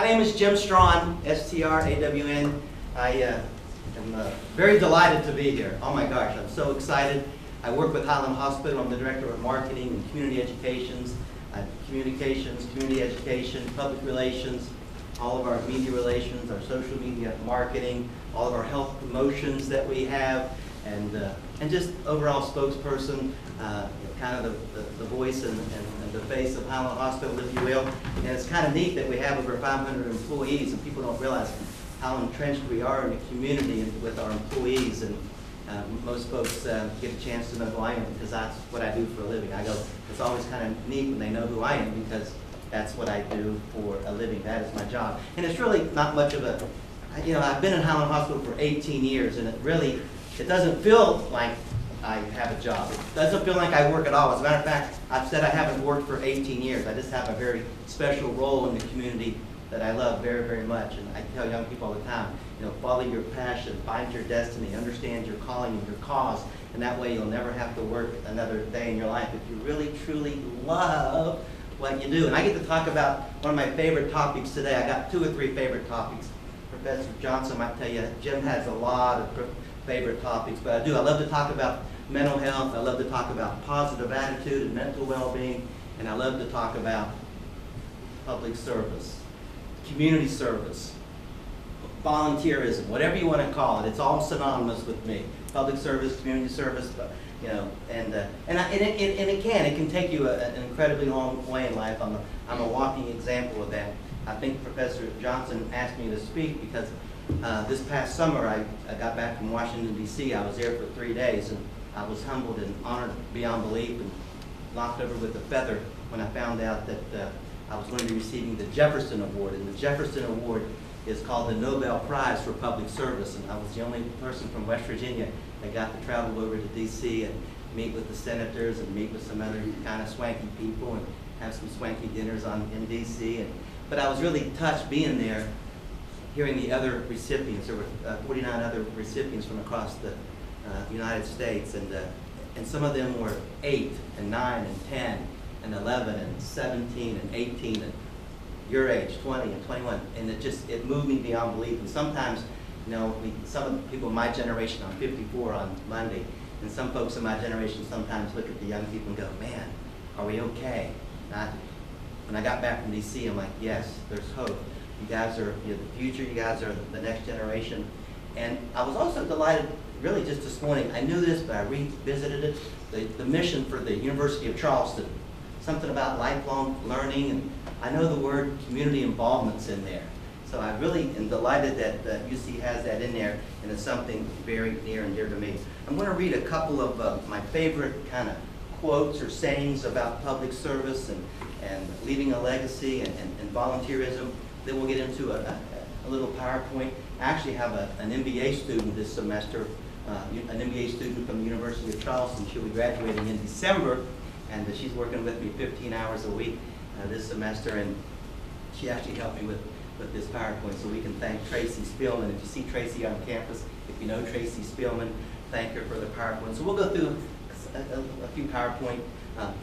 name is Jim Strawn, S-T-R-A-W-N. I am very delighted to be here. Oh my gosh, I'm so excited. I work with Highland Hospital. I'm the Director of Marketing and Community Communications, Community Education, Public Relations, all of our media relations, our social media marketing, all of our health promotions that we have, and just overall spokesperson, kind of the voice and the face of Highland Hospital, if you will. And it's kind of neat that we have over 500 employees, and people don't realize how entrenched we are in the community and with our employees. And most folks get a chance to know who I am because that's what I do for a living. I go, it's always kind of neat when they know who I am because that's what I do for a living. That is my job. And it's really not much of a, I've been in Highland Hospital for 18 years, and it doesn't feel like I have a job. It doesn't feel like I work at all. As a matter of fact, I've said I haven't worked for 18 years. I just have a very special role in the community that I love very, very much. And I tell young people all the time, follow your passion, find your destiny, understand your calling and your cause, and that way you'll never have to work another day in your life if you really, truly love what you do. And I get to talk about one of my favorite topics today. I got 2 or 3 favorite topics. Professor Johnson might tell you, Jim has a lot of favorite topics, but I do. I love to talk about mental health. I love to talk about positive attitude and mental well-being, and I love to talk about public service, community service, volunteerism, whatever you want to call it. It's all synonymous with me. Public service, community service, and it can take you an incredibly long way in life. I'm a walking example of that. I think Professor Johnson asked me to speak because this past summer I got back from Washington, D.C. I was there for 3 days, and I was humbled and honored beyond belief and knocked over with a feather when I found out that I was going to be receiving the Jefferson Award. And the Jefferson Award is called the Nobel Prize for Public Service, and I was the only person from West Virginia that got to travel over to D.C. and meet with the senators and meet with some other kind of swanky people and have some swanky dinners in D.C. But I was really touched being there, hearing the other recipients. There were 49 other recipients from across the United States, and some of them were 8 and 9 and 10 and 11 and 17 and 18 and your age, 20 and 21, and it moved me beyond belief. And sometimes, some of the people in my generation, I'm 54 on Monday, and some folks in my generation sometimes look at the young people and go, man, are we okay? When I got back from D.C., I'm like, yes, there's hope. You guys are the future. You guys are the next generation. And I was also delighted, really just this morning, I knew this, but I revisited it, the mission for the University of Charleston. Something about lifelong learning, and I know the word community involvement's in there. So I really am delighted that UC has that in there, and it's something very near and dear to me. I'm going to read a couple of my favorite kind of quotes or sayings about public service and leaving a legacy and volunteerism. Then we'll get into a little PowerPoint. I actually have an MBA student this semester, an MBA student from the University of Charleston. She'll be graduating in December, and she's working with me 15 hours a week this semester, and she actually helped me with this PowerPoint so we can thank Tracy Spielman. If you see Tracy on campus, if you know Tracy Spielman, thank her for the PowerPoint. So we'll go through a few PowerPoint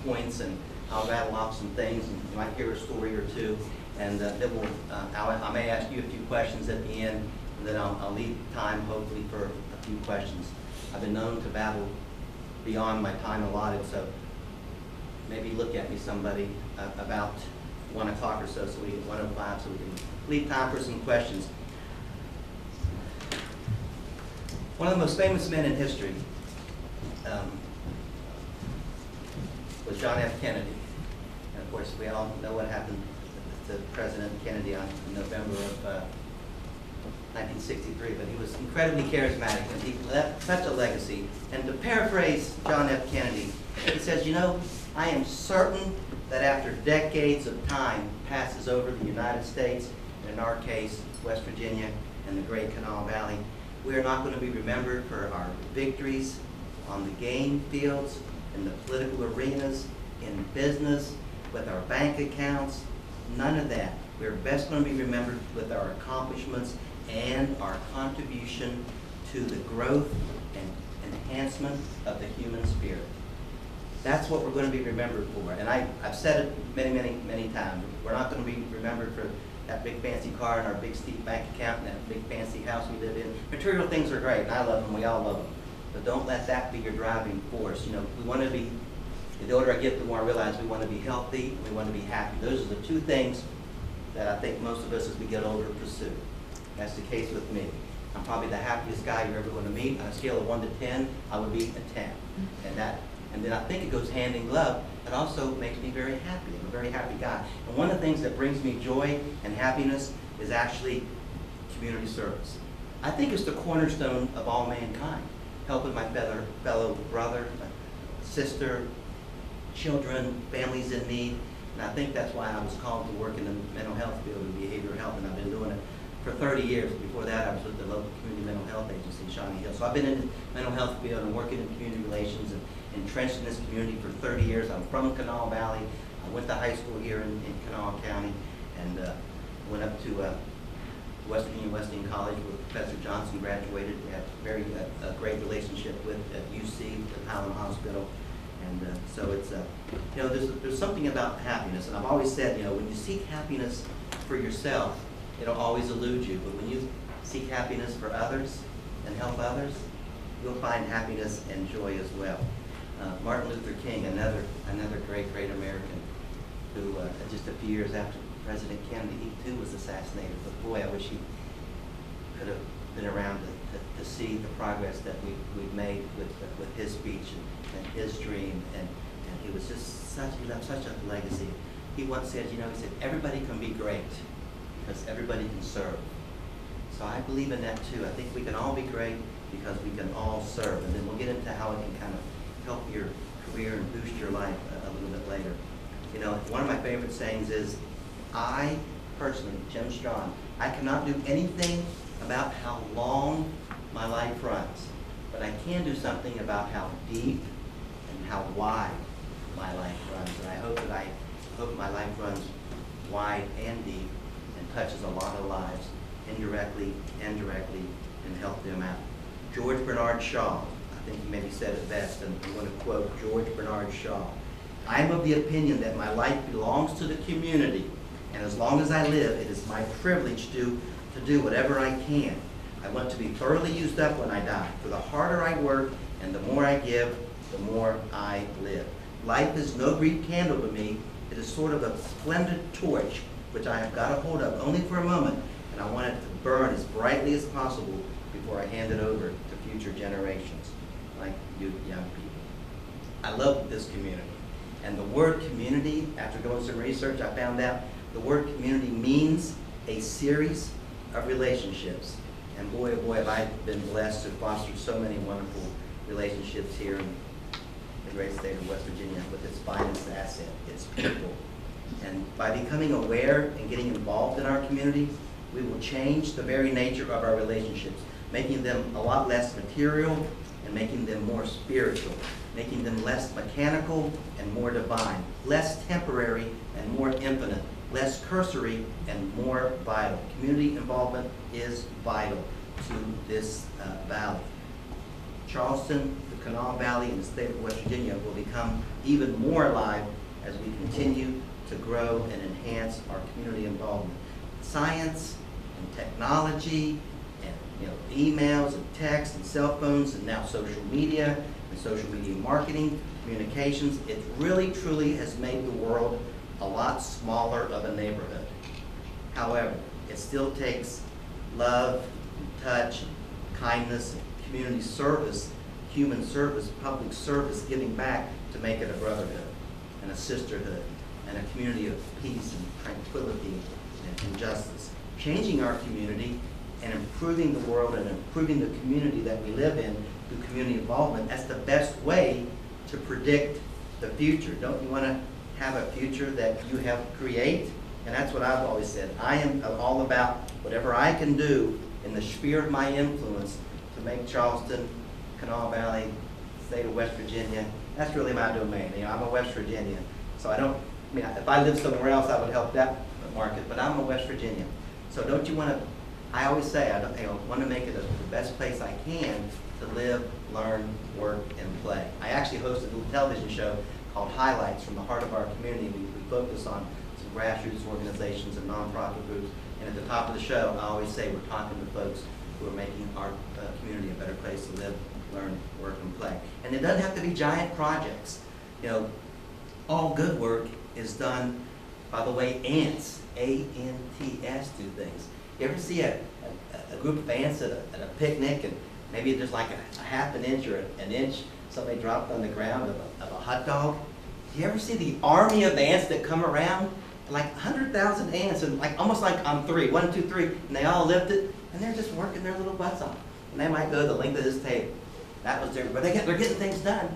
points, and I'll rattle off some things, and you might hear a story or two, and then I may ask you a few questions at the end, and then I'll leave time hopefully for a few questions. I've been known to babble beyond my time allotted, so maybe look at me, somebody, about 1 o'clock or so, 1:05, so we can leave time for some questions. One of the most famous men in history was John F. Kennedy. And of course, we all know what happened to President Kennedy on November of 1963, but he was incredibly charismatic, and he left such a legacy. And to paraphrase John F. Kennedy, he says, I am certain that after decades of time passes over the United States, and in our case, West Virginia and the Great Kanawha Valley, we are not going to be remembered for our victories on the game fields, in the political arenas, in business, with our bank accounts. None of that. We're best going to be remembered with our accomplishments and our contribution to the growth and enhancement of the human spirit. That's what we're going to be remembered for. And I've said it many, many, many times. We're not going to be remembered for that big fancy car and our big steep bank account and that big fancy house we live in. Material things are great, and I love them, we all love them. But don't let that be your driving force. You know, we want to be, the older I get, the more I realize we want to be healthy, we want to be happy. Those are the two things that I think most of us as we get older pursue. That's the case with me. I'm probably the happiest guy you're ever going to meet. On a scale of 1 to 10, I would be a 10. And then I think it goes hand in glove. It also makes me very happy. I'm a very happy guy. And one of the things that brings me joy and happiness is actually community service. I think it's the cornerstone of all mankind. Helping my fellow brother, sister, children, families in need. And I think that's why I was called to work in the mental health field and behavioral health, and I've been doing it for 30 years. Before that, I was with the local community mental health agency in Shawnee Hill. So I've been in the mental health field and working in community relations and entrenched in this community for 30 years. I'm from Kanawha Valley. I went to high school here in Kanawha County, and went up to West Virginia Wesleyan College where Professor Johnson graduated. We had a great relationship with UC, the Highland Hospital. And so it's, you know, there's something about happiness. And I've always said, you know, when you seek happiness for yourself, it'll always elude you. But when you seek happiness for others and help others, you'll find happiness and joy as well. Martin Luther King, another great American who just a few years after President Kennedy, he too was assassinated. But boy, I wish he could have been around to see the progress that we've made with his speech and his dream. And he was just he left such a legacy. He once said, you know, he said, everybody can be great because everybody can serve. So I believe in that too. I think we can all be great because we can all serve. And then we'll get into how it can kind of help your career and boost your life a little bit later. You know, one of my favorite sayings is, I personally, Jim Strawn, I cannot do anything about how long my life runs, but I can do something about how deep and how wide my life runs. And I hope my life runs wide and deep and touches a lot of lives, indirectly and directly, and help them out. George Bernard Shaw, I think he maybe said it best, and I'm going to quote George Bernard Shaw. I am of the opinion that my life belongs to the community, and as long as I live, it is my privilege to do whatever I can. I want to be thoroughly used up when I die. For the harder I work and the more I give, the more I live. Life is no Greek candle to me. It is sort of a splendid torch which I have got a hold of only for a moment, and I want it to burn as brightly as possible before I hand it over to future generations, like you young people. I love this community. And the word community, after doing some research, I found out the word community means a series of relationships. And boy, oh boy, have I been blessed to foster so many wonderful relationships here in the great state of West Virginia with its finest asset, its people. And by becoming aware and getting involved in our community, we will change the very nature of our relationships, making them a lot less material and making them more spiritual, making them less mechanical and more divine, less temporary and more infinite, less cursory and more vital. Community involvement is vital to this valley. Charleston, the Kanawha Valley, and the state of West Virginia will become even more alive as we continue to grow and enhance our community involvement. Science and technology and emails and texts and cell phones and now social media and social media marketing, communications, it really truly has made the world a lot smaller of a neighborhood. However, it still takes love and touch and kindness and community service, human service, public service, giving back to make it a brotherhood and a sisterhood and a community of peace and tranquility and justice. Changing our community and improving the world and improving the community that we live in through community involvement, that's the best way to predict the future. Don't you want to have a future that you have create? And that's what I've always said. I am all about whatever I can do in the sphere of my influence to make Charleston, Kanawha Valley, state of West Virginia, that's really my domain. I'm a West Virginian. So if I lived somewhere else, I would help that market, but I'm a West Virginian. So don't you want to, I always say, I want to make it the best place I can to live, learn, work, and play. I actually hosted a little television show called Highlights from the heart of our community. We focus on some grassroots organizations and nonprofit groups And at the top of the show, I always say we're talking to folks who are making our community a better place to live, learn, work, and play. And it doesn't have to be giant projects. You know, all good work is done by the way ants, A-N-T-S, do things. You ever see a group of ants at a picnic, and maybe there's like a half an inch or an inch somebody dropped on the ground of a hot dog? Do you ever see the army of ants that come around? Like 100,000 ants, and like almost like on three, 1, 2, 3, and they all lift it, and they're just working their little butts off. And they might go the length of this table. That was their, but they're getting things done.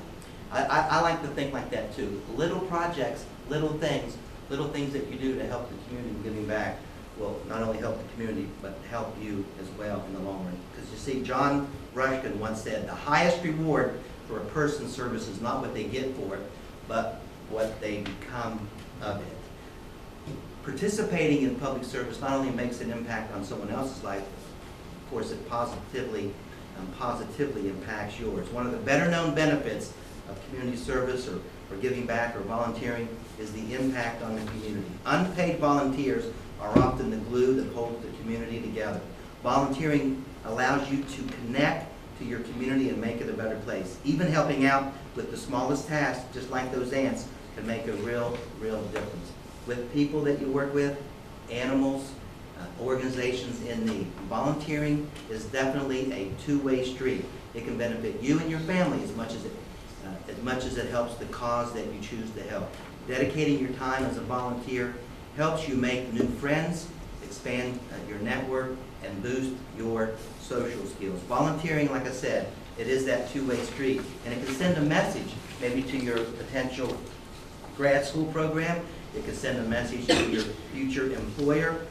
I like to think like that too. Little projects, little things that you do to help the community giving back will not only help the community, but help you as well in the long run. Because you see, John Ruskin once said, the highest reward for a person's service is not what they get for it, but what they become of it. Participating in public service not only makes an impact on someone else's life, of course it positively impacts yours. One of the better known benefits of community service or giving back or volunteering is the impact on the community. Unpaid volunteers are often the glue that holds the community together. Volunteering allows you to connect to your community and make it a better place. Even helping out with the smallest tasks, just like those ants, can make a real difference. With people that you work with, animals, organizations in need. Volunteering is definitely a two-way street. It can benefit you and your family as much as it helps the cause that you choose to help. Dedicating your time as a volunteer helps you make new friends, expand your network, and boost your social skills. Volunteering, like I said, it is that two-way street, and it can send a message maybe to your potential grad school program. It can send a message to your future employer,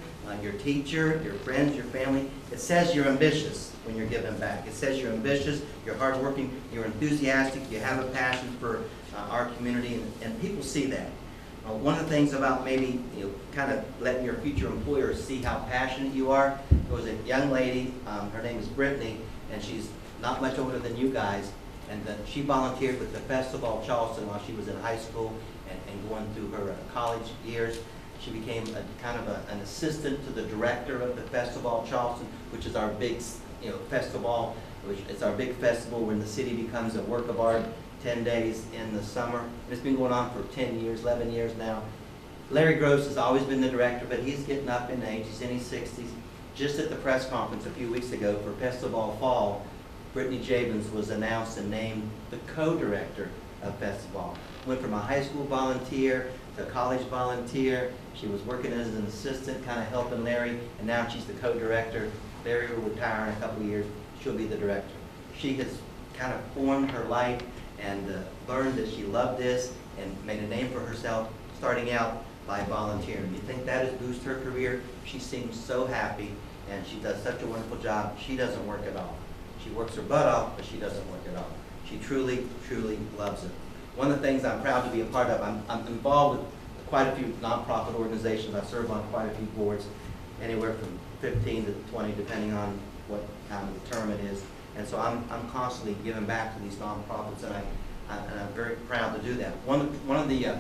your teacher, your friends, your family. It says you're ambitious when you're giving back. It says you're ambitious, you're hardworking, you're enthusiastic, you have a passion for our community, and people see that. One of the things about maybe kind of letting your future employer see how passionate you are, there was a young lady, her name is Brittany, and she's not much older than you guys, and she volunteered with the Festival of Charleston while she was in high school and going through her college years. She became an assistant to the director of the Festival of Charleston, which is our big festival, which is our big festival when the city becomes a work of art 10 days in the summer. And it's been going on for 10 years, 11 years now. Larry Gross has always been the director, but he's getting up in age. He's in his 60s. Just at the press conference a few weeks ago for Festival Fall, Brittany Javins was announced and named the co-director of Festival. Went from a high school volunteer to a college volunteer. She was working as an assistant, kind of helping Larry, and now she's the co-director. Larry will retire in a couple of years. She'll be the director. She has kind of formed her life and learned that she loved this and made a name for herself, starting out by volunteering. You think that has boosted her career? She seems so happy, and she does such a wonderful job. She doesn't work at all. She works her butt off, but she doesn't work at all. She truly loves it. One of the things I'm proud to be a part of, I'm involved with quite a few nonprofit organizations. I serve on quite a few boards, anywhere from 15 to 20, depending on what time of the term it is. And so I'm constantly giving back to these nonprofits, and I'm very proud to do that. One of the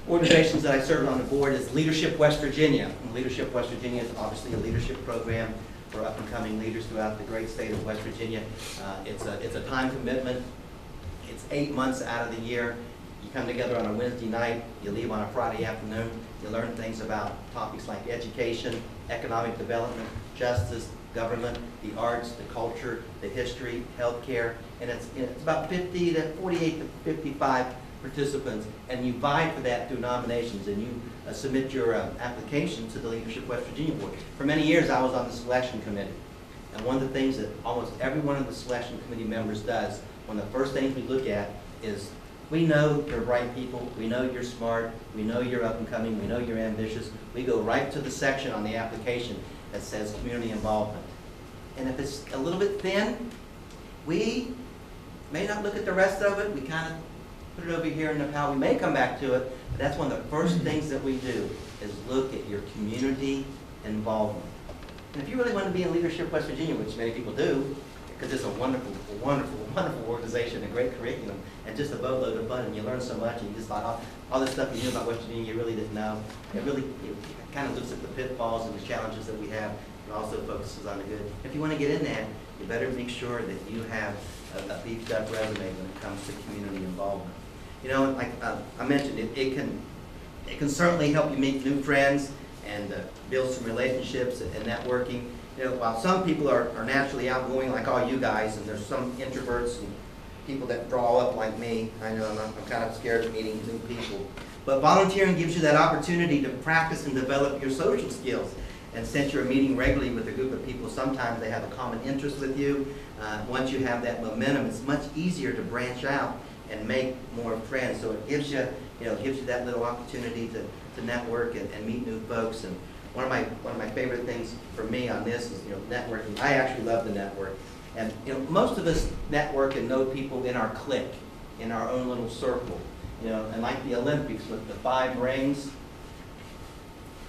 organizations that I serve on the board is Leadership West Virginia. And Leadership West Virginia is obviously a leadership program for up-and-coming leaders throughout the great state of West Virginia. It's a time commitment. It's 8 months out of the year. You come together on a Wednesday night, you leave on a Friday afternoon, you learn things about topics like education, economic development, justice, government, the arts, the culture, the history, healthcare, and it's about 50 to 48 to 55 participants, and you vie for that through nominations, and you submit your application to the Leadership West Virginia Board. For many years, I was on the selection committee, and one of the things that almost every one of the selection committee members does, one of the first things we look at is, we know you're bright people, we know you're smart, we know you're up and coming, we know you're ambitious. We go right to the section on the application that says community involvement. And if it's a little bit thin, we may not look at the rest of it. We kind of put it over here in the pile. We may come back to it, but that's one of the first things that we do is look at your community involvement. And if you really want to be in Leadership West Virginia, which many people do, because it's a wonderful, wonderful, wonderful organization, a great curriculum, and just a boatload of fun, and you learn so much, and you just thought, all this stuff you knew about West Virginia, you really didn't know. It kind of looks at the pitfalls and the challenges that we have, but also focuses on the good. If you want to get in that, you better make sure that you have a beefed up resume when it comes to community involvement. You know, like I mentioned, it can certainly help you meet new friends and build some relationships and networking. You know, while some people are naturally outgoing, like all you guys, and there's some introverts and people that draw up like me. I know I'm kind of scared of meeting new people. But volunteering gives you that opportunity to practice and develop your social skills. And since you're meeting regularly with a group of people, sometimes they have a common interest with you. Once you have that momentum, it's much easier to branch out and make more friends. So it gives you, that little opportunity to network and meet new folks. And one of my favorite things for me on this is, networking. I actually love the network. And most of us network and know people in our clique, in our own little circle. And like the Olympics with the 5 rings,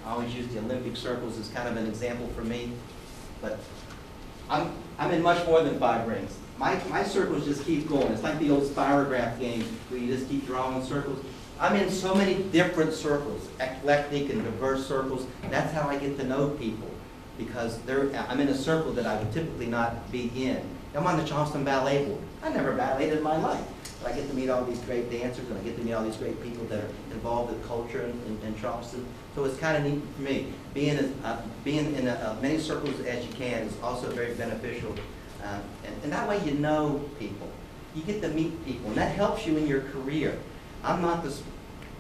I always use the Olympic circles as kind of an example for me. But I'm in much more than 5 rings. My circles just keep going. It's like the old spirograph game where you just keep drawing circles. I'm in so many different circles, eclectic and diverse circles. That's how I get to know people, because I'm in a circle that I would typically not be in. I'm on the Charleston Ballet Board. I never balleted in my life. But I get to meet all these great dancers, and I get to meet all these great people that are involved with culture in Charleston. So it's kind of neat for me. Being in as many circles as you can is also very beneficial. And that way you know people. You get to meet people, and that helps you in your career. I'm not the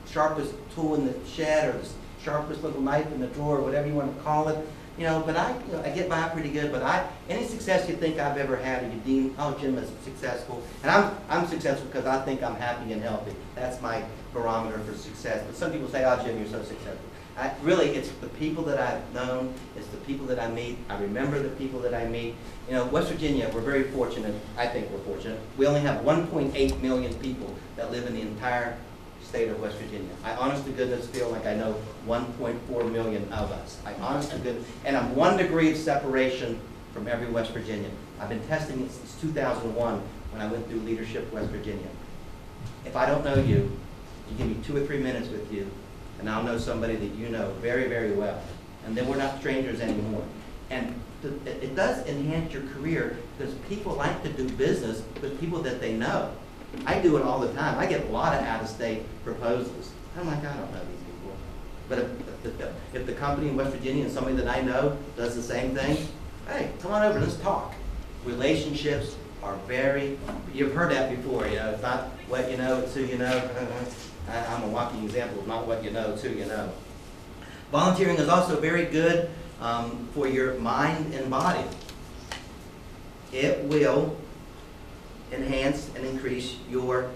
sharpest tool in the shed or the sharpest little knife in the drawer, or whatever you want to call it. But I get by pretty good. But any success you think I've ever had, or you deem, oh, Jim is successful, and I'm successful because I think I'm happy and healthy. That's my barometer for success. But some people say, oh, Jim, you're so successful. Really, it's the people that I've known, it's the people that I meet. I remember the people that I meet. West Virginia, we're very fortunate. I think we're fortunate. We only have 1.8 million people that live in the entire state of West Virginia. I honest to goodness feel like I know 1.4 million of us. I honest to goodness, and I'm 1 degree of separation from every West Virginian. I've been testing it since 2001 when I went through Leadership West Virginia. If I don't know you, you give me 2 or 3 minutes with you, and I'll know somebody that you know very, very well. And then we're not strangers anymore. And it does enhance your career, because people like to do business with people that they know. I do it all the time. I get a lot of out-of-state proposals. I'm like, I don't know these people. But if the company in West Virginia and somebody that I know does the same thing, hey, come on over, let's talk. Relationships are you've heard that before, it's not what you know, it's who you know. I'm a walking example of not what you know, it's who you know. Volunteering is also very good for your mind and body. It will enhance and increase your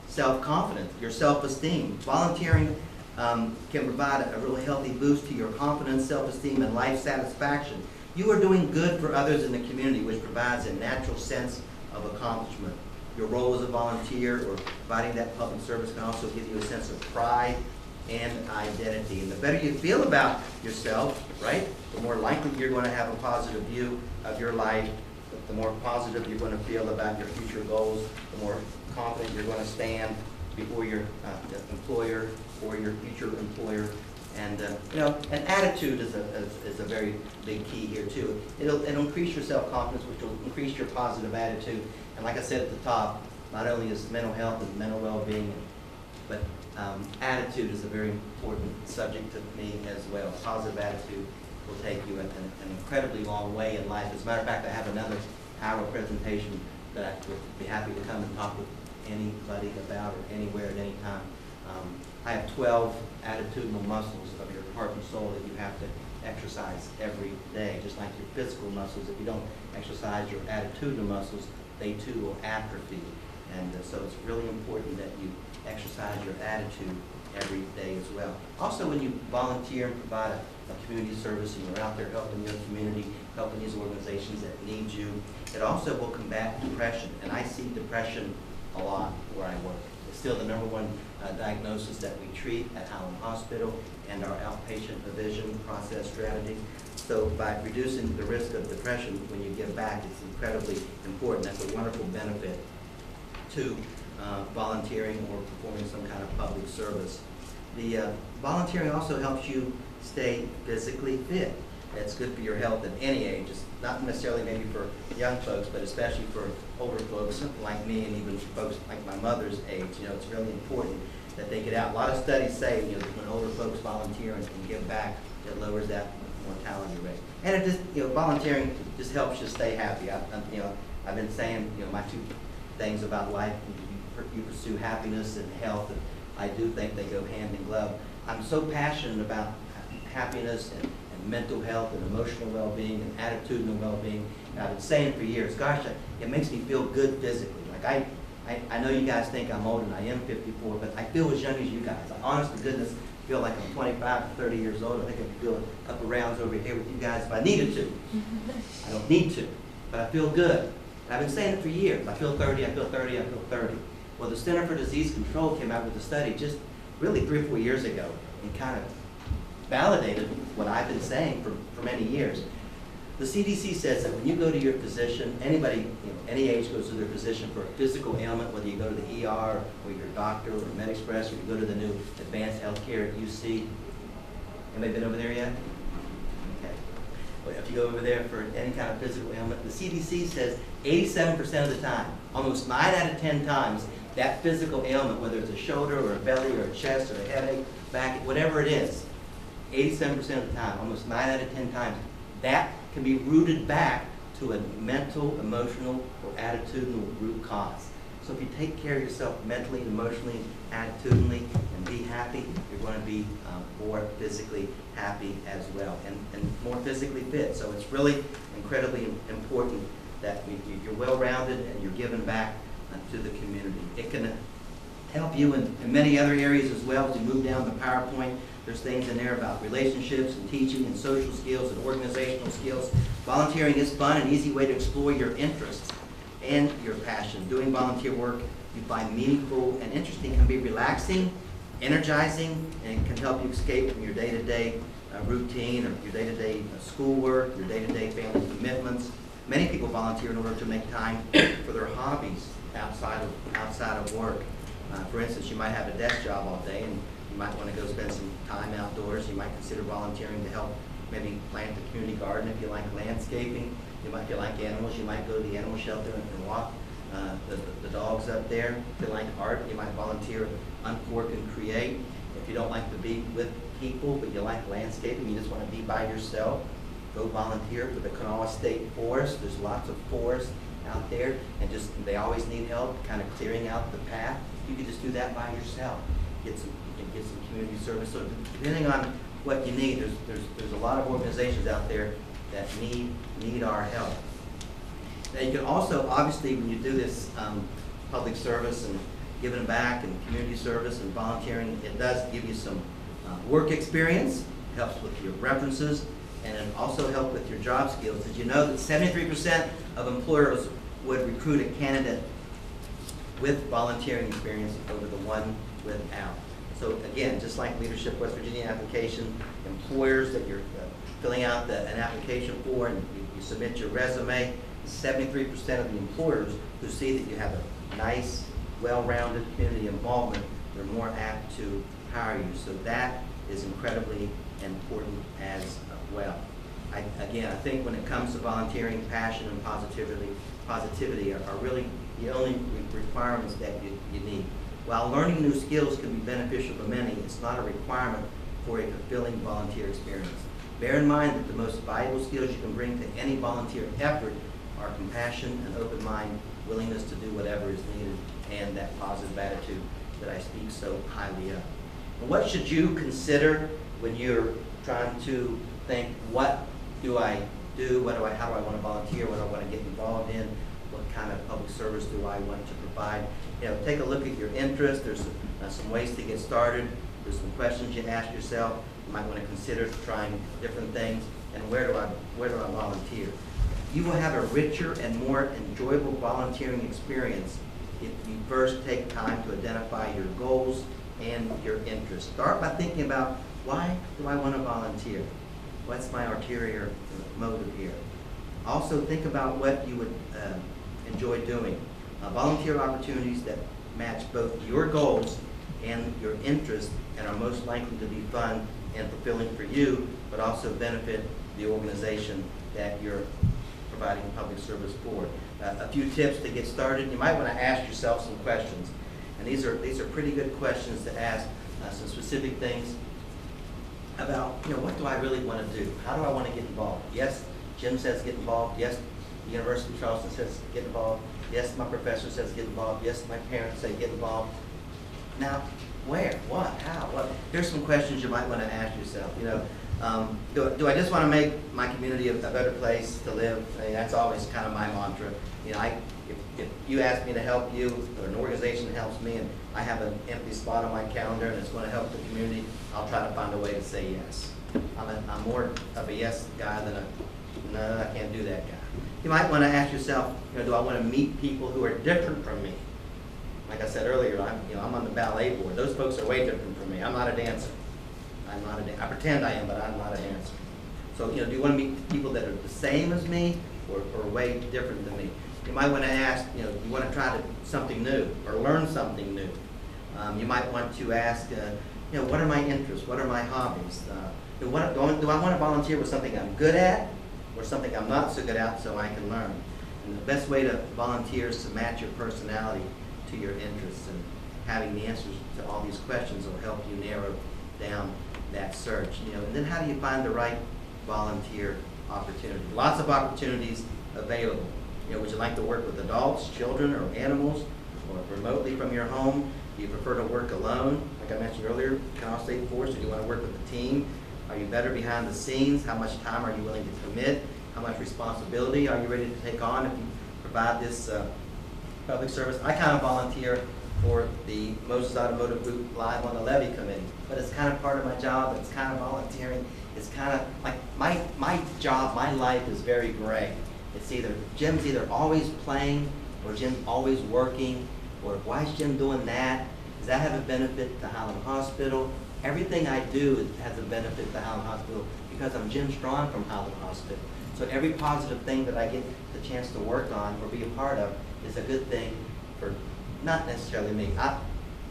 self-confidence, your self-esteem. Volunteering can provide a really healthy boost to your confidence, self-esteem, and life satisfaction. You are doing good for others in the community, which provides a natural sense of accomplishment. Your role as a volunteer or providing that public service can also give you a sense of pride and identity. And the better you feel about yourself, right, the more likely you're going to have a positive view of your life. The more positive you're going to feel about your future goals, the more confident you're going to stand before your employer or your future employer. And an attitude is a very big key here too. It'll increase your self-confidence, which will increase your positive attitude. And like I said at the top, not only is mental health and mental well-being, but attitude is a very important subject to me as well. Positive attitude will take you an incredibly long way in life. As a matter of fact, I have another hour presentation that I would be happy to come and talk with anybody about, or anywhere at any time. I have 12 attitudinal muscles of your heart and soul that you have to exercise every day, just like your physical muscles. If you don't exercise your attitudinal muscles, they too will atrophy. And so it's really important that you exercise your attitude every day as well. Also, when you volunteer and provide a community service, and you're out there helping your community, helping these organizations that need you, it also will combat depression. And I see depression a lot where I work. It's still the #1 diagnosis that we treat at Highland Hospital and our outpatient provision process strategy. So by reducing the risk of depression when you give back, it's incredibly important. That's a wonderful benefit to volunteering or performing some kind of public service. The volunteering also helps you stay physically fit. That's good for your health at any age. It's not necessarily maybe for young folks, but especially for older folks like me and even folks like my mother's age. You know, it's really important that they get out. A lot of studies say, you know, that when older folks volunteer and give back, it lowers that mortality rate. And it just, you know, volunteering just helps you stay happy. I've been saying, you know, my two things about life: you pursue happiness and health. And I do think they go hand in glove. I'm so passionate about happiness and mental health and emotional well-being and attitudinal well-being. And I've been saying for years, gosh, it makes me feel good physically. Like I know you guys think I'm old, and I am 54, but I feel as young as you guys. I honest to goodness feel like I'm 25 to 30 years old. I think I could do a couple rounds over here with you guys if I needed to. I don't need to, but I feel good. And I've been saying it for years. I feel 30, I feel 30, I feel 30. Well, the Center for Disease Control came out with a study just really 3 or 4 years ago and kind of validated what I've been saying for many years. The CDC says that when you go to your physician, anybody, you know, any age goes to their physician for a physical ailment, whether you go to the ER or your doctor or MedExpress, or you go to the new advanced healthcare at UC. Anybody been over there yet? Okay. Well, if you go over there for any kind of physical ailment, the CDC says 87% of the time, almost 9 out of 10 times, that physical ailment, whether it's a shoulder or a belly or a chest or a headache, back, whatever it is, 87% of the time, almost 9 out of 10 times, that can be rooted back to a mental, emotional, or attitudinal root cause. So if you take care of yourself mentally, emotionally, attitudinally, and be happy, you're going to be more physically happy as well, and more physically fit. So it's really incredibly important that you're well-rounded and you're giving back to the community. It can help you in many other areas as well. As you move down the PowerPoint, there's things in there about relationships and teaching and social skills and organizational skills. Volunteering is fun and easy way to explore your interests and your passion. Doing volunteer work you find meaningful and interesting can be relaxing, energizing, and can help you escape from your day-to-day routine or your day-to-day schoolwork, your day-to-day family commitments. Many people volunteer in order to make time for their hobbies outside of work. For instance, you might have a desk job all day, and you might want to go spend some time outdoors. You might consider volunteering to help maybe plant a community garden if you like landscaping. If you like animals, you might go to the animal shelter and walk the dogs up there. If you like art, you might volunteer, uncork and create. If you don't like to be with people, but you like landscaping, you just want to be by yourself, go volunteer for the Kanawha State Forest. There's lots of forests out there, and they always need help kind of clearing out the path. You can just do that by yourself. Get some community service. So depending on what you need, there's a lot of organizations out there that need our help. Now you can also, obviously, when you do this public service and giving back and community service and volunteering, it does give you some work experience, helps with your references, and it also helps with your job skills. Did you know that 73% of employers would recruit a candidate with volunteering experience over the one without? So again, just like Leadership West Virginia application, employers that you're filling out an application for and you submit your resume, 73% of the employers who see that you have a nice, well-rounded community involvement, they're more apt to hire you. So that is incredibly important as well. I think when it comes to volunteering, passion and positivity are really the only requirements that you need. While learning new skills can be beneficial to many, it's not a requirement for a fulfilling volunteer experience. Bear in mind that the most valuable skills you can bring to any volunteer effort are compassion, an open mind, willingness to do whatever is needed, and that positive attitude that I speak so highly of. And what should you consider when you're trying to think, what do I do? How do I want to volunteer? What do I want to get involved in? What kind of public service do I want to provide? Take a look at your interests. There's some ways to get started. There's some questions you ask yourself. You might want to consider trying different things. And where do I volunteer? You will have a richer and more enjoyable volunteering experience if you first take time to identify your goals and your interests. Start by thinking about, why do I want to volunteer? What's my ulterior motive here? Also think about what you would enjoy doing. Volunteer opportunities that match both your goals and your interests and are most likely to be fun and fulfilling for you, but also benefit the organization that you're providing public service for. A few tips to get started. You might want to ask yourself some questions. And these are pretty good questions to ask, some specific things about, what do I really want to do? How do I want to get involved? Yes, Jim says get involved. Yes, the University of Charleston says get involved. Yes, my professor says get involved. Yes, my parents say get involved. Now, where, what, how, what? Here's some questions you might want to ask yourself. Do I just want to make my community a better place to live? I mean, that's always kind of my mantra. If you ask me to help you, or an organization helps me, and I have an empty spot on my calendar and it's going to help the community, I'll try to find a way to say yes. I'm more of a yes guy than a no, I can't do that guy. You might want to ask yourself, do I want to meet people who are different from me? Like I said earlier, I'm on the ballet board. Those folks are way different from me. I'm not a dancer. I pretend I am, but I'm not a dancer. So, do you want to meet people that are the same as me or way different than me? You might want to ask, you want to try something new or learn something new. You might want to ask, what are my interests? What are my hobbies? Do I want to volunteer with something I'm good at or something I'm not so good at so I can learn? And the best way to volunteer is to match your personality to your interests, and having the answers to all these questions will help you narrow down that search. And then how do you find the right volunteer opportunity? Lots of opportunities available. Would you like to work with adults, children, or animals, or remotely from your home? Do you prefer to work alone? Like I mentioned earlier, Cal State Force, or do you want to work with a team? Are you better behind the scenes? How much time are you willing to commit? How much responsibility are you ready to take on if you provide this public service? I kind of volunteer for the Moses Automotive Group Live on the Levy Committee, but it's kind of part of my job. It's kind of volunteering. It's kind of like my job, my life is very gray. It's either Jim's always playing, or Jim's always working, or why is Jim doing that? Does that have a benefit to Highland Hospital? Everything I do has a benefit to Highland Hospital because I'm Jim Strawn from Highland Hospital. So every positive thing that I get the chance to work on or be a part of is a good thing for not necessarily me.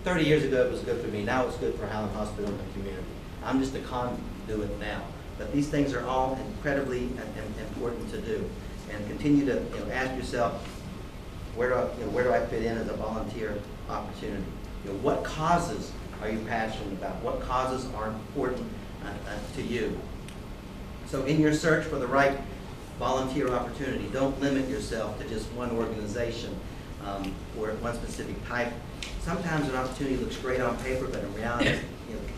30 years ago it was good for me. Now it's good for Highland Hospital and the community. I'm just a conduit now. But these things are all incredibly important to do. And continue to ask yourself, where do I fit in as a volunteer opportunity? What causes are you passionate about? What causes are important to you? So in your search for the right volunteer opportunity, don't limit yourself to just one organization or one specific type. Sometimes an opportunity looks great on paper, but in reality,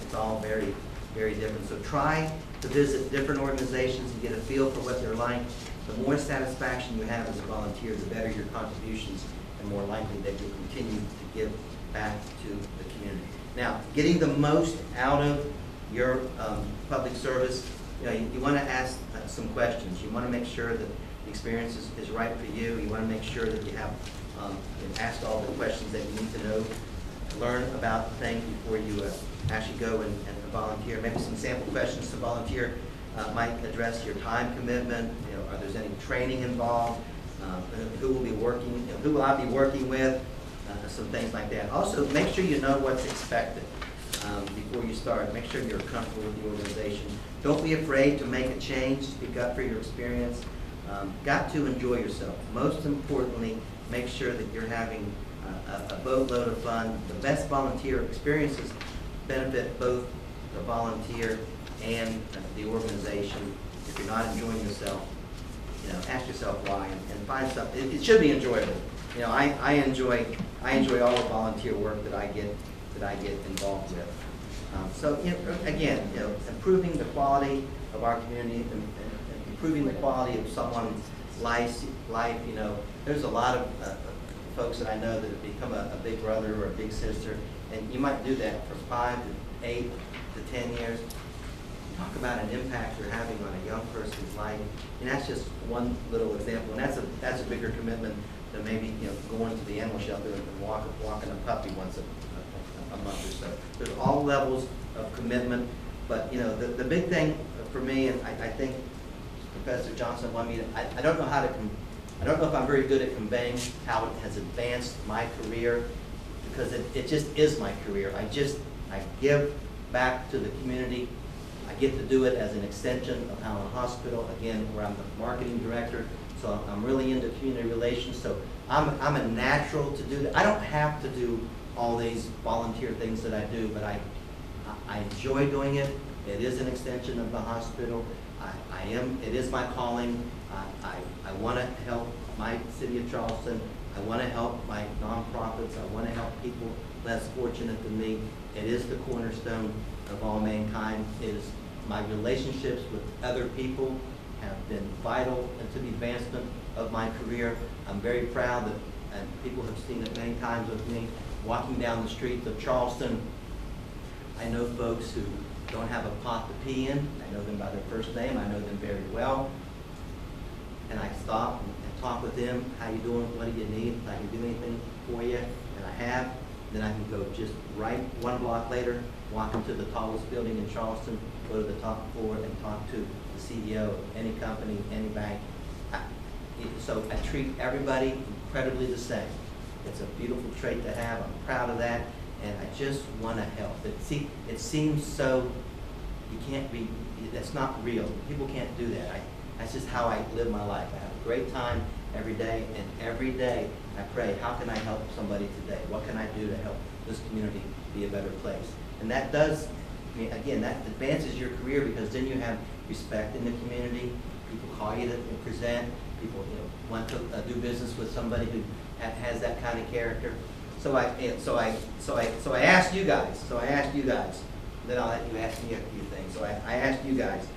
it's all very, very different. So try to visit different organizations and get a feel for what they're like. The more satisfaction you have as a volunteer, the better your contributions and more likely that you'll continue to give back to the community. Now, getting the most out of your public service, you want to ask some questions. You want to make sure that the experience is right for you. You want to make sure that you have asked all the questions that you need to know, learn about things before you actually go and volunteer. Maybe some sample questions to volunteer might address your time commitment. Are there any training involved? Who will be working? Who will I be working with? Some things like that. Also, make sure you know what's expected before you start. Make sure you're comfortable with the organization. Don't be afraid to make a change. Speak up for your experience. Got to enjoy yourself. Most importantly, make sure that you're having a boatload of fun. The best volunteer experiences benefit both the volunteer and the organization. If you're not enjoying yourself, ask yourself why and find something. It should be enjoyable. I enjoy all the volunteer work that I get involved with. So again, improving the quality of our community, and improving the quality of someone's life. There's a lot of folks that I know that have become a big brother or a big sister, and you might do that for 5 to 8 to 10 years. Talk about an impact you're having on a young person's life, and that's just one little example. And that's a bigger commitment than maybe going to the animal shelter and walking a puppy once a month or so. There's all levels of commitment, but the big thing for me, and I think Professor Johnson wanted me to, I don't know how to, I don't know if I'm very good at conveying how it has advanced my career, because it just is my career. I give back to the community. I get to do it as an extension of Howland Hospital, again, where I'm the marketing director. So I'm really into community relations. So I'm a natural to do that. I don't have to do all these volunteer things that I do, but I enjoy doing it. It is an extension of the hospital. It is my calling. I want to help my city of Charleston. I want to help my nonprofits. I want to help people less fortunate than me. It is the cornerstone of all mankind. It is my relationships with other people have been vital to the advancement of my career. I'm very proud that, and people have seen it many times with me, walking down the streets of Charleston. I know folks who don't have a pot to pee in. I know them by their first name. I know them very well. And I stop and talk with them. How you doing? What do you need? If I can do anything for you, and I have, then I can go just right one block later, walk into the tallest building in Charleston, go to the top floor and talk to the CEO of any company, any bank. So I treat everybody incredibly the same. It's a beautiful trait to have. I'm proud of that, and I just want to help. It seems so, you can't be, that's not real. People can't do that. That's just how I live my life. I have a great time every day, and every day I pray, how can I help somebody today? What can I do to help this community be a better place? And that does, again, that advances your career, because then you have respect in the community. People call you to present. People, want to do business with somebody who has that kind of character. So I asked you guys. Then I'll let you ask me a few things. So I asked you guys.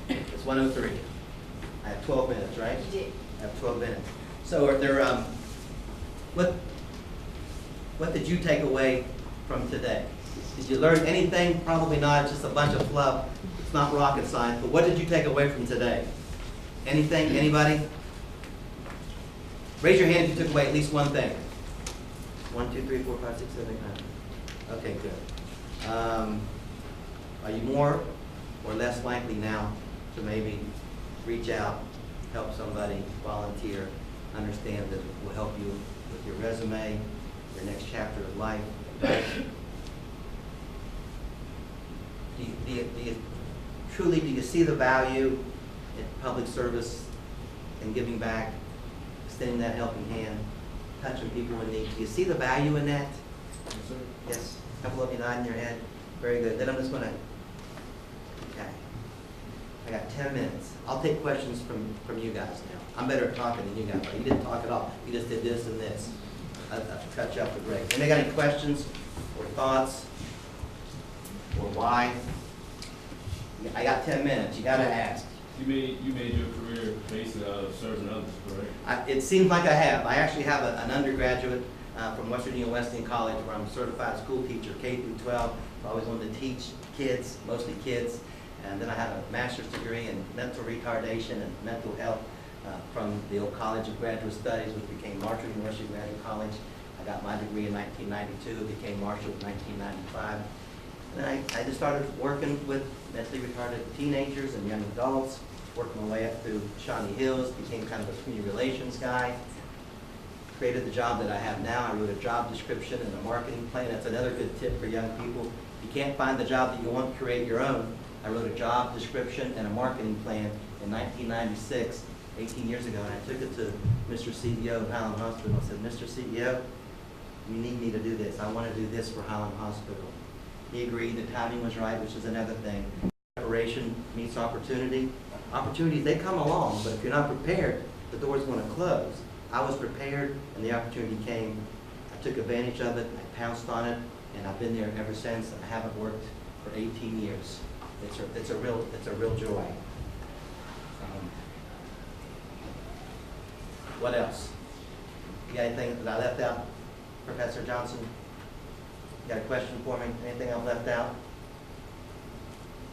It's 1:03. I have 12 minutes, right? You did. I have 12 minutes. So are there, what did you take away from today? Did you learn anything? Probably not. It's just a bunch of fluff. It's not rocket science. But what did you take away from today? Anything? Anybody? Raise your hand if you took away at least one thing. 1, 2, 3, 4, 5, 6, 7, 8, 9. Okay, good. Are you more or less likely now to maybe reach out, help somebody, volunteer, understand that it will help you with your resume, your next chapter of life? Right? Do you see the value in public service and giving back, extending that helping hand, touching people in need? Do you see the value in that? Yes, sir. Yes. A couple of you nodding your head. Very good. Then I'm just going to, okay. I got 10 minutes. I'll take questions from you guys now. I'm better at talking than you guys. You didn't talk at all. You just did this and this. I'll cut you off the break. Anybody got any questions or thoughts? Or why? I got 10 minutes. You got to ask. You made your career based out of serving others, correct? It seems like I have. I actually have an undergraduate from West Virginia Wesleyan College, where I'm a certified school teacher, K through 12. I always wanted to teach kids, mostly kids. And then I have a master's degree in mental retardation and mental health from the old College of Graduate Studies, which became Marshall University Graduate College. I got my degree in 1992, became Marshall in 1995. And I just started working with mentally retarded teenagers and young adults, worked my way up through Shawnee Hills, became kind of a community relations guy, created the job that I have now. I wrote a job description and a marketing plan. That's another good tip for young people. If you can't find the job that you want, create your own. I wrote a job description and a marketing plan in 1996, 18 years ago, and I took it to Mr. CEO of Howland Hospital. I said, Mr. CEO, you need me to do this. I want to do this for Howland Hospital. He agreed. The timing was right, which is another thing. Preparation meets opportunity. Opportunities, they come along, but if you're not prepared, the door's going to close. I was prepared, and the opportunity came. I took advantage of it. I pounced on it, and I've been there ever since. I haven't worked for 18 years. It's a real joy. What else? You got anything that I left out, Professor Johnson? You got a question for me? Anything I've left out?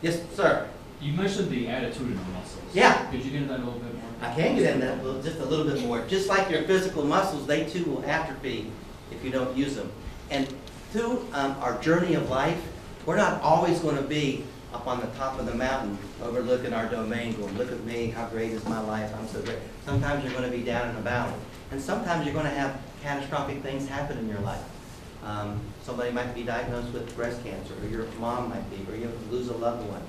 Yes, sir. You mentioned the attitudinal muscles. Yeah. Could you get into that a little bit more? I can get into that just a little bit more. Just like your physical muscles, they too will atrophy if you don't use them. And through our journey of life, we're not always going to be up on the top of the mountain overlooking our domain going, look at me, how great is my life, I'm so great. Sometimes you're going to be down in the valley. And sometimes you're going to have catastrophic things happen in your life. Somebody might be diagnosed with breast cancer, or your mom might be, or you lose a loved one.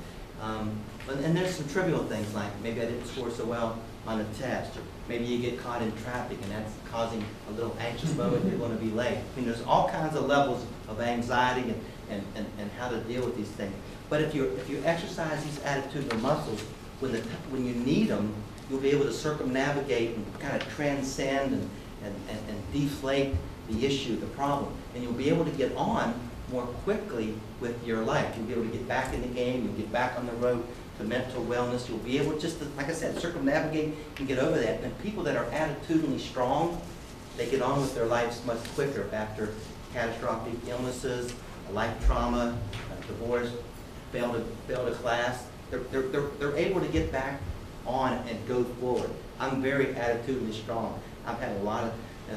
And there's some trivial things like maybe I didn't score so well on a test, or maybe you get caught in traffic and that's causing a little anxious moment, you're going to be late. I mean, there's all kinds of levels of anxiety and how to deal with these things. But if you exercise these attitudinal muscles, when you need them, you'll be able to circumnavigate and kind of transcend and deflate the issue, the problem. And you'll be able to get on more quickly with your life. You'll be able to get back in the game, you'll get back on the road to mental wellness. You'll be able just to, like I said, circumnavigate and get over that. And people that are attitudinally strong, they get on with their lives much quicker after catastrophic illnesses, life trauma, divorce, failed a class. They're able to get back on and go forward. I'm very attitudinally strong. I've had a lot of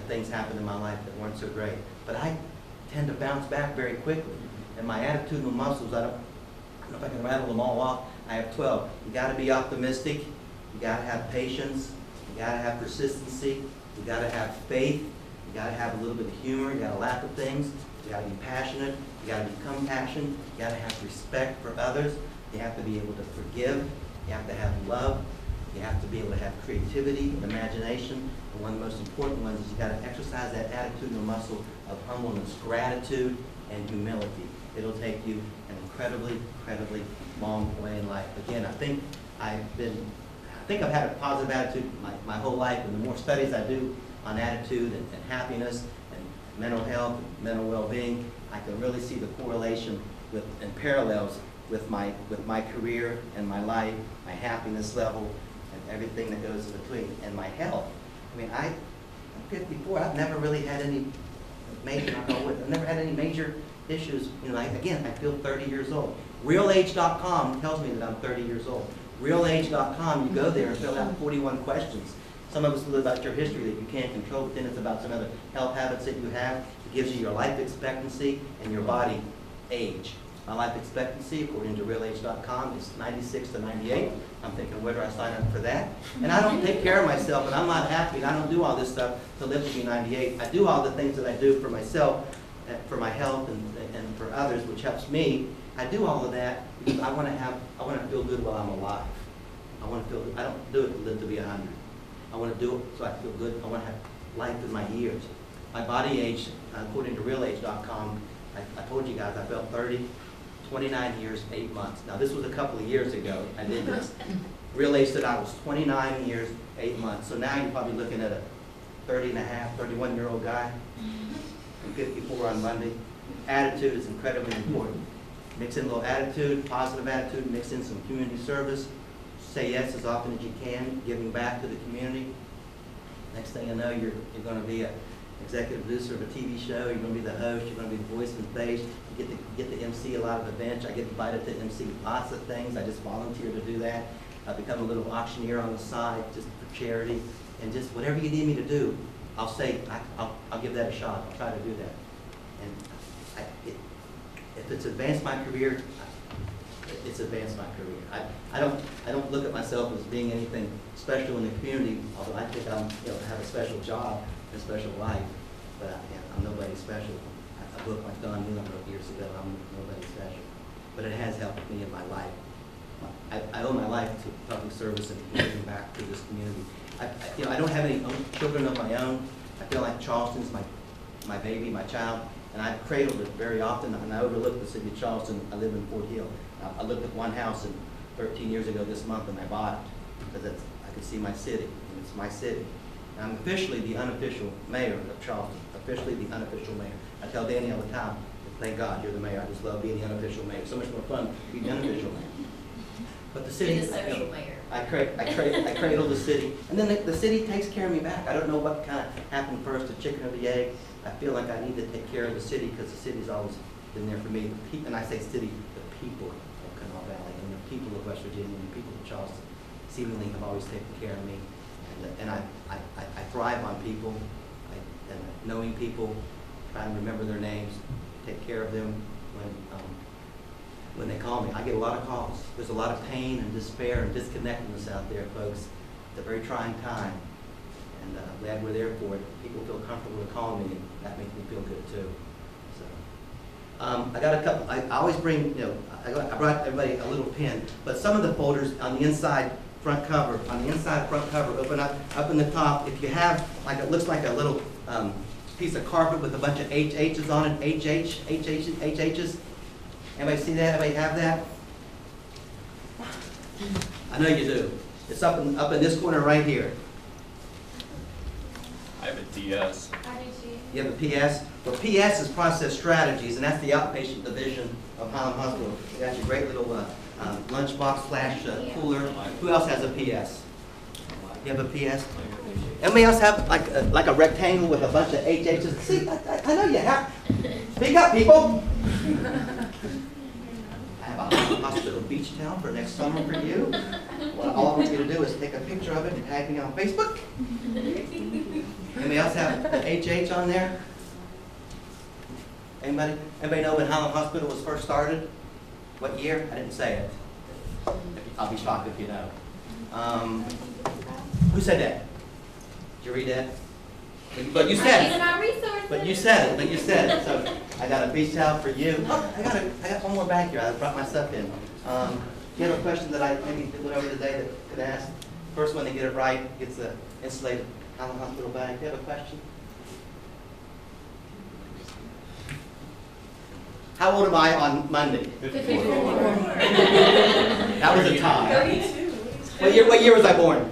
things happen in my life that weren't so great, but I tend to bounce back very quickly. And my attitudinal muscles, I don't know if I can rattle them all off. I have 12. You got to be optimistic. You got to have patience. You got to have persistency. You got to have faith. You got to have a little bit of humor. You got to laugh at things. You got to be passionate. You got to be compassionate. You got to have respect for others. You have to be able to forgive. You have to have love. You have to be able to have creativity and imagination. And one of the most important ones is you got to exercise that attitudinal muscle of humbleness, gratitude, and humility. It'll take you an incredibly long way in life. Again, I think I've had a positive attitude my whole life, and the more studies I do on attitude and happiness and mental health, and mental well-being, I can really see the correlation and parallels with my career and my life, my happiness level, and everything that goes in between, and my health. I mean, I'm 54. I've never really had any major, I've never had any major issues. You know, again, I feel 30 years old. Realage.com tells me that I'm 30 years old. Realage.com, you go there and fill out 41 questions. Some of us live about your history that you can't control, but then it's about some other health habits that you have. It gives you your life expectancy and your body age. My life expectancy, according to realage.com, is 96 to 98. I'm thinking, where do I sign up for that? And I don't take care of myself, and I'm not happy, and I don't do all this stuff to live to be 98. I do all the things that I do for myself, for my health, and for others, which helps me. I do all of that because I want to feel good while I'm alive. I want to feel good. I don't do it to live to be 100. I want to do it so I feel good. I want to have life in my years. My body age, according to realage.com, I told you guys I felt 30. 29 years, 8 months. Now, this was a couple of years ago I did this. Real Age said I was 29 years, 8 months. So now you're probably looking at a 30 and a half, 31-year-old guy. I'm 54 on Monday. Attitude is incredibly important. Mix in a little attitude, positive attitude, mix in some community service. Say yes as often as you can, giving back to the community. Next thing you know, you're going to be an executive producer of a TV show. You're going to be the host. You're going to be the voice and face. You get to MC a lot of events. I get invited to MC lots of things. I just volunteer to do that. I become a little auctioneer on the side just for charity. And just whatever you need me to do, I'll say, I'll give that a shot. I'll try to do that. And if it's advanced my career, it's advanced my career. I don't look at myself as being anything special in the community, although I think I'm have a special job, a special life, but I'm nobody special. A book like Don Newman wrote years ago, I'm nobody special. But it has helped me in my life. I owe my life to public service and giving back to this community. I don't have any children of my own. I feel like Charleston's my baby, my child, and I've cradled it very often, and I overlook the city of Charleston. I live in Fort Hill. I looked at one house 13 years ago this month, and I bought it because I could see my city, and it's my city. And I'm officially the unofficial mayor of Charleston, officially the unofficial mayor. I tell Danny all the time, thank God you're the mayor. I just love being the unofficial mayor. It's so much more fun being the unofficial mayor. But the city, the social mayor. I cradle the city, and then the city takes care of me back. I don't know what kind of happened first, the chicken or the egg. I feel like I need to take care of the city because the city's always been there for me. And I say city, the people of Kanawha Valley and the people of West Virginia and the people of Charleston seemingly have always taken care of me. And I thrive on people, and knowing people, try and remember their names, take care of them when they call me. I get a lot of calls. There's a lot of pain and despair and disconnectedness out there, folks. It's a very trying time, and I'm glad we're there for it. People feel comfortable to call me, and that makes me feel good too. So, I got a couple. I always bring, I brought everybody a little pin, but some of the folders on the inside front cover, open up in the top. If you have like it looks like a little piece of carpet with a bunch of HHs on it, HHs. Anybody see that? Anybody have that? I know you do. It's up in this corner right here. I have a DS. You have a PS? Well, PS is Process Strategies, and that's the outpatient division of Highland Hospital. They got your great little lunchbox flash cooler. Who else has a PS? You have a PS? Anybody else have like a rectangle with a bunch of HHs? See, I know you have. Speak up, people. I have a hospital beach towel for next summer for you. Well, all I want you to do is take a picture of it and tag me on Facebook. Anybody else have an HH on there? Anybody know when Highland Hospital was first started? What year? I didn't say it. I'll be shocked if you know. Who said that? Did you read that? But you said it. But you said it. So I got a beach towel for you. Oh, I got one more back here. I brought my stuff in. You have a question that I maybe went over today that could ask? First one to get it right gets the insulated Highland Hospital bag. Do you have a question? How old am I on Monday? 54. That was a tie. 32. What year was I born?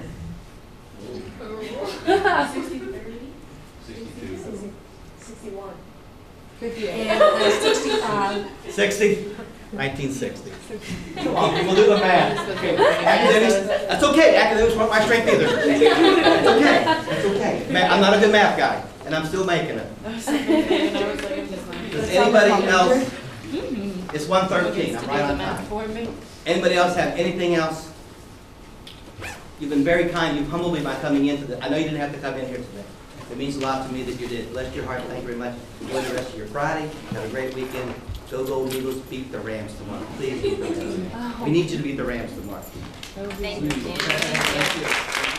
62. 61. 58. 65. 60? 1960. Come on, we'll do the math. Academics, that's okay. Academics weren't my strength either. It's okay. It's okay. I'm not a good math guy, and I'm still making it. Does anybody else? It's 1:13. I'm right on time. Anybody else have anything else? You've been very kind. You've humbled me by coming in today. I know you didn't have to come in here today. It means a lot to me that you did. Bless your heart. Thank you very much. Enjoy the rest of your Friday. Have a great weekend. Go Gold Eagles. Beat the Rams tomorrow. Please beat the Rams. We need you to beat the Rams tomorrow. Thank you. Thank you.